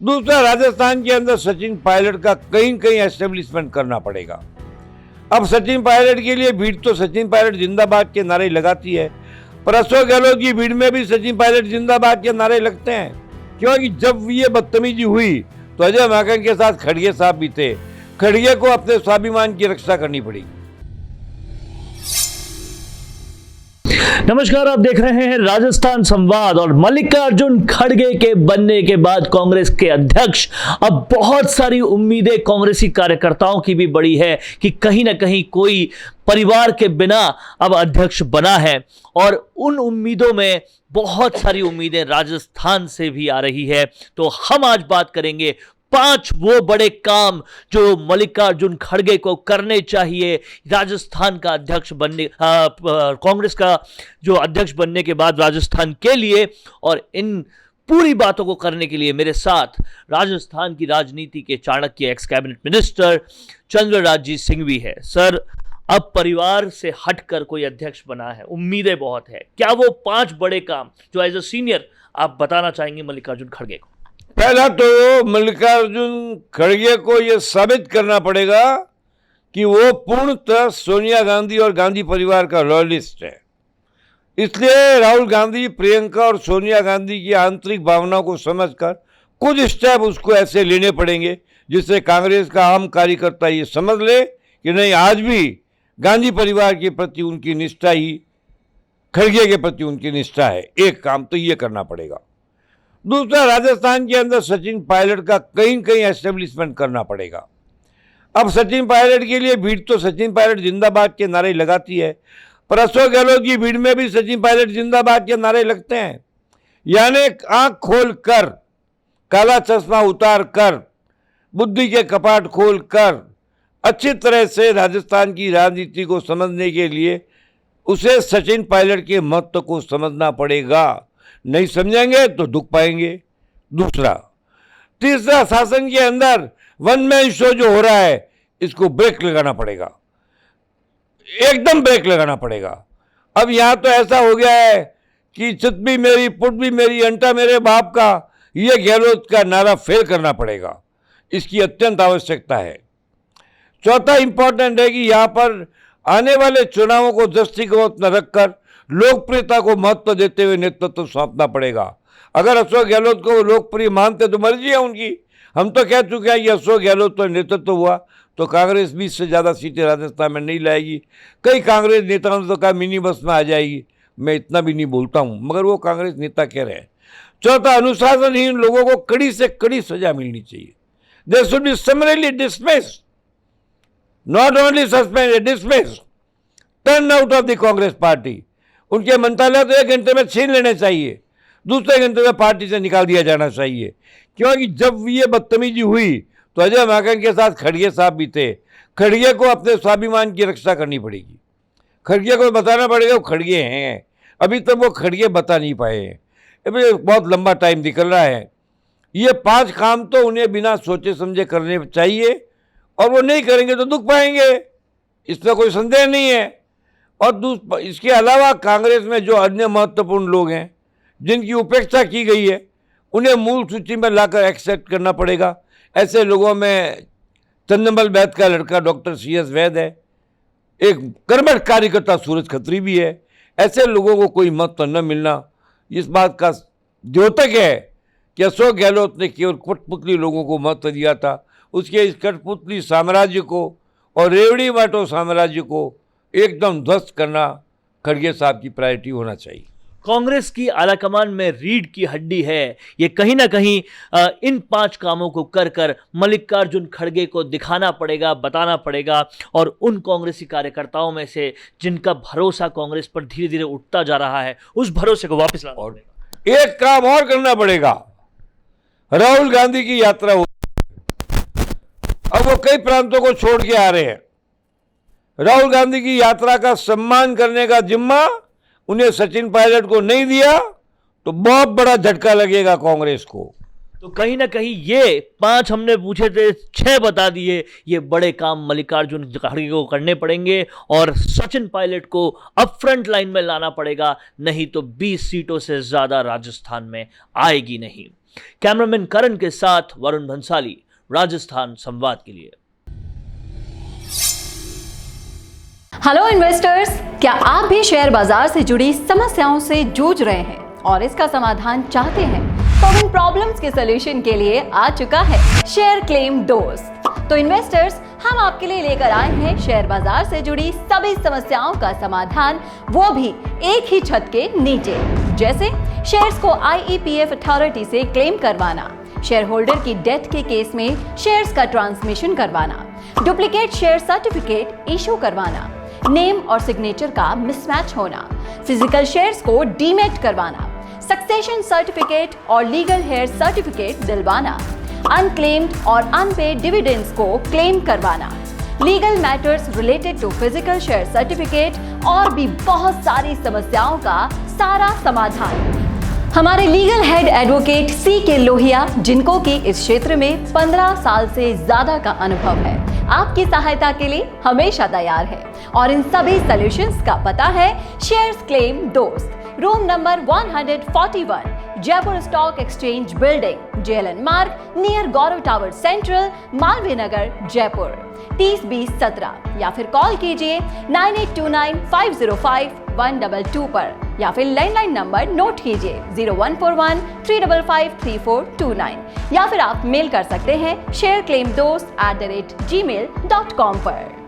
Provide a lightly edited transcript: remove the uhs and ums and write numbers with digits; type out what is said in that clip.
दूसरा, राजस्थान के अंदर सचिन पायलट का कहीं कहीं एस्टेब्लिशमेंट करना पड़ेगा। अब सचिन पायलट के लिए भीड़ तो सचिन पायलट जिंदाबाद के नारे लगाती है, पर अशोक गहलोत की भीड़ में भी सचिन पायलट जिंदाबाद के नारे लगते हैं, क्योंकि जब ये बदतमीजी हुई तो अजय माकन के साथ खड़गे साहब भी थे। खड़गे को अपने स्वाभिमान की रक्षा करनी पड़ी। नमस्कार, आप देख रहे हैं राजस्थान संवाद। और मल्लिकार्जुन खड़गे के बनने के बाद कांग्रेस के अध्यक्ष, अब बहुत सारी उम्मीदें कांग्रेसी कार्यकर्ताओं की भी बड़ी है कि कहीं ना कहीं कोई परिवार के बिना अब अध्यक्ष बना है। और उन उम्मीदों में बहुत सारी उम्मीदें राजस्थान से भी आ रही है। तो हम आज बात करेंगे 5 वो बड़े काम जो मल्लिकार्जुन खड़गे को करने चाहिए राजस्थान का अध्यक्ष बनने, कांग्रेस का जो अध्यक्ष बनने के बाद राजस्थान के लिए। और इन पूरी बातों को करने के लिए मेरे साथ राजस्थान की राजनीति के Chanakya x cabinet minister Chandraraj Singh भी है। सर, अब परिवार से हटकर कोई अध्यक्ष बना है, उम्मीदें बहुत है, क्या वो 5 बड़े काम जो एज ए सीनियर आप बताना चाहेंगे मल्लिकार्जुन खड़गे को? पहला तो मल्लिकार्जुन खड़गे को यह साबित करना पड़ेगा कि वो पूर्णतः सोनिया गांधी और गांधी परिवार का लॉयलिस्ट है। इसलिए राहुल गांधी, प्रियंका और सोनिया गांधी की आंतरिक भावनाओं को समझकर कुछ स्टेप उसको ऐसे लेने पड़ेंगे जिससे कांग्रेस का आम कार्यकर्ता ये समझ ले कि नहीं, आज भी गांधी परिवार के प्रति उनकी निष्ठा ही खड़गे के प्रति उनकी निष्ठा है। एक काम तो ये करना पड़ेगा। दूसरा, राजस्थान के अंदर सचिन पायलट का कहीं कहीं एस्टेब्लिशमेंट करना पड़ेगा। अब सचिन पायलट के लिए भीड़ तो सचिन पायलट जिंदाबाद के नारे लगाती है, पर अशोक गहलोत की भीड़ में भी सचिन पायलट जिंदाबाद के नारे लगते हैं। यानी आंख खोल कर, काला चश्मा उतार कर, बुद्धि के कपाट खोल कर अच्छी तरह से राजस्थान की राजनीति को समझने के लिए उसे सचिन पायलट के महत्व को समझना पड़ेगा। नहीं समझेंगे तो दुख पाएंगे। दूसरा, तीसरा, शासन के अंदर वन मैन शो जो हो रहा है इसको ब्रेक लगाना पड़ेगा, एकदम ब्रेक लगाना पड़ेगा। अब यहां तो ऐसा हो गया है कि चित भी मेरी, पुट भी मेरी, अंटा मेरे बाप का, यह गहलोत का नारा फेल करना पड़ेगा। इसकी अत्यंत आवश्यकता है। चौथा इंपॉर्टेंट है कि यहां पर आने वाले चुनावों को दृष्टिगत न रखकर लोकप्रियता को महत्व देते हुए नेतृत्व सौंपना पड़ेगा। अगर अशोक गहलोत को लोकप्रिय मानते तो मर्जी है उनकी। हम तो कह चुके हैं कि अशोक गहलोत तो नेतृत्व हुआ तो कांग्रेस 20 से ज़्यादा सीटें राजस्थान में नहीं लाएगी। कई कांग्रेस नेताओं ने तो कहा मिनी बस में आ जाएगी। मैं इतना भी नहीं बोलता हूँ, मगर वो कांग्रेस नेता कह रहे हैं। चौथा, अनुशासनहीन लोगों को कड़ी से कड़ी सजा मिलनी चाहिए। They should be summarily dismissed, not only suspended, dismissed, turn out of the Congress party. उनके मंत्रालय तो 1 घंटे में छीन लेने चाहिए, दूसरे घंटे में पार्टी से निकाल दिया जाना चाहिए। क्योंकि जब ये बदतमीजी हुई तो अजय माकन के साथ खड़गे साहब भी थे। खड़गे को अपने स्वाभिमान की रक्षा करनी पड़ेगी। खड़गे को बताना पड़ेगा वो खड़गे हैं। अभी तक वो खड़गे बता नहीं पाए हैं, अभी बहुत लंबा टाइम निकल रहा है। ये 5 काम तो उन्हें बिना सोचे समझे करने चाहिए, और वो नहीं करेंगे तो दुख पाएंगे, इसमें कोई संदेह नहीं है। और इसके अलावा कांग्रेस में जो अन्य महत्वपूर्ण लोग हैं जिनकी उपेक्षा की गई है उन्हें मूल सूची में लाकर एक्सेप्ट करना पड़ेगा। ऐसे लोगों में चंदनबल वैद का लड़का डॉक्टर CS वैद है, एक कर्मठ कार्यकर्ता सूरज खत्री भी है। ऐसे लोगों को कोई महत्व न मिलना इस बात का द्योतक है कि अशोक गहलोत ने केवल कठपुतली लोगों को महत्व दिया था। उसके इस कठपुतली साम्राज्य को और रेवड़ी बाटो साम्राज्य को एकदम ध्वस्त करना खड़गे साहब की प्रायोरिटी होना चाहिए। कांग्रेस की आलाकमान में रीढ़ की हड्डी है। ये कहीं ना कहीं इन 5 कामों को कर कर मल्लिकार्जुन खड़गे को दिखाना पड़ेगा, बताना पड़ेगा। और उन कांग्रेसी कार्यकर्ताओं में से जिनका भरोसा कांग्रेस पर धीरे धीरे उठता जा रहा है, उस भरोसे को वापस लाना पड़ेगा। एक काम और करना पड़ेगा, राहुल गांधी की यात्रा हो, अब वो कई प्रांतों को छोड़ के आ रहे हैं। राहुल गांधी की यात्रा का सम्मान करने का जिम्मा उन्हें सचिन पायलट को नहीं दिया तो बहुत बड़ा झटका लगेगा कांग्रेस को। तो कहीं ना कहीं ये 5 हमने पूछे थे, 6 बता दिए। ये बड़े काम मल्लिकार्जुन खड़गे को करने पड़ेंगे और सचिन पायलट को अब फ्रंट लाइन में लाना पड़ेगा, नहीं तो 20 सीटों से ज्यादा राजस्थान में आएगी नहीं। कैमरामैन करण के साथ वरुण भंसाली, राजस्थान संवाद के लिए। हेलो इन्वेस्टर्स, क्या आप भी शेयर बाजार से जुड़ी समस्याओं से जूझ रहे हैं और इसका समाधान चाहते हैं? तो इन प्रॉब्लम्स के सलूशन के लिए आ चुका है शेयर क्लेम दोस्त। तो इन्वेस्टर्स, हम आपके लिए लेकर आए हैं शेयर बाजार से जुड़ी सभी समस्याओं का समाधान, वो भी एक ही छत के नीचे। जैसे शेयर्स को IEPF अथॉरिटी से क्लेम करवाना, शेयर होल्डर की डेथ के केस में शेयर्स का ट्रांसमिशन करवाना, डुप्लीकेट शेयर सर्टिफिकेट इशू करवाना, नेम और सिग्नेचर का मिसमैच होना, फिजिकल शेयर्स को डीमेट करवाना, सक्सेशन सर्टिफिकेट और लीगल हेयर सर्टिफिकेट दिलवाना, अनक्लेम्ड और अनपेड डिविडेंड्स को क्लेम करवाना, legal matters related to physical share certificate और भी बहुत सारी समस्याओं का सारा समाधान। हमारे legal head advocate CK Lohia, जिनको कि इस क्षेत्र में 15 साल से ज्यादा का अनुभव है, आपकी सहायता के लिए हमेशा तैयार है। और इन सभी सॉल्यूशंस का पता है शेयर्स क्लेम दोस्त, room number 141, Jaipur stock exchange building, JLN मार्ग, नियर गौरव टावर सेंट्रल, मालवीय नगर, जयपुर 302017, या फिर कॉल कीजिए 9829505122 पर, या फिर लैंडलाइन नंबर नोट कीजिए 0141-355-3429, या फिर आप मेल कर सकते हैं shareclaimdost@gmail.com पर।